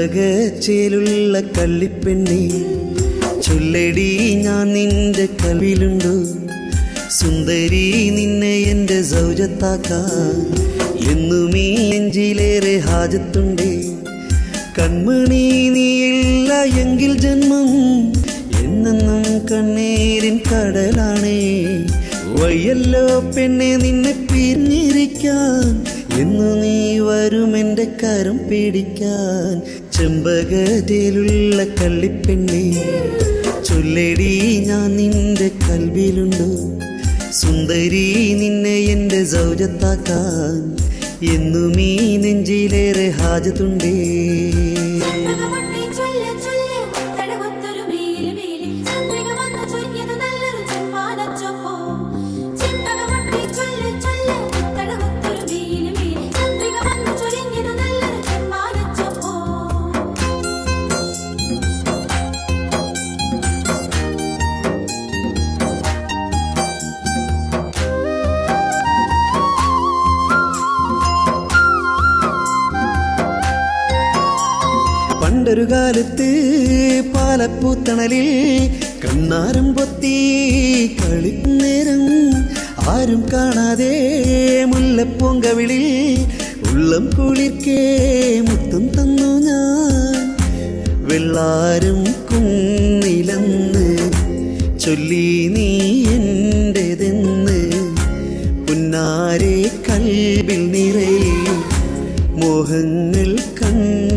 ചെമ്പകച്ചേലുള്ള കള്ളിപ്പെണ്ണി ചൊല്ലടി ഞാൻ നിന്റെ കൽവിലുണ്ടോ സുന്ദരി നിന്നെ എൻ്റെ സൗജത്താക്കാൻ എന്നും ഈ നെഞ്ചിലേറെ ഹാജത്തുണ്ടേ കൺമണി നീയില്ല എങ്കിൽ ജന്മം എന്നെന്നും കണ്ണീരിൻ കടലാണേ വയ്യല്ലോ പെണ്ണെ നിന്നെ പിരിഞ്ഞിരിക്കാൻ എന്നു നീ വരുമെൻ്റെ കരം പിടിക്കാൻ ചെമ്പകത്തിലുള്ള കള്ളിപ്പെണ്ണെ ചൊല്ലടി ഞാൻ നിന്റെ കൽവിലുണ്ടോ സുന്ദരി നിന്നെ എൻ്റെ സൗജത്താക്കാൻ എന്നും ഈ നെഞ്ചിലേറെ ഹാജത്തുണ്ടേ പണ്ടൊരു കാലത്ത് പാലപ്പൂത്തണലിൽ കണ്ണാരം പൊത്തി കളിക്കുന്നേരം ആരും കാണാതെ മുല്ലപ്പൂങ്കവിളിൽ ഉള്ളം കുളിർക്കേ മുത്തം തന്നു ഞാൻ വെള്ളാരും കുന്നിലെന്ന് ചൊല്ലി നീ എൻ്റെതെന്ന് പുന്നാരെ കൽവിൽ നിറയെ മോഹങ്ങൾ കണ്ണു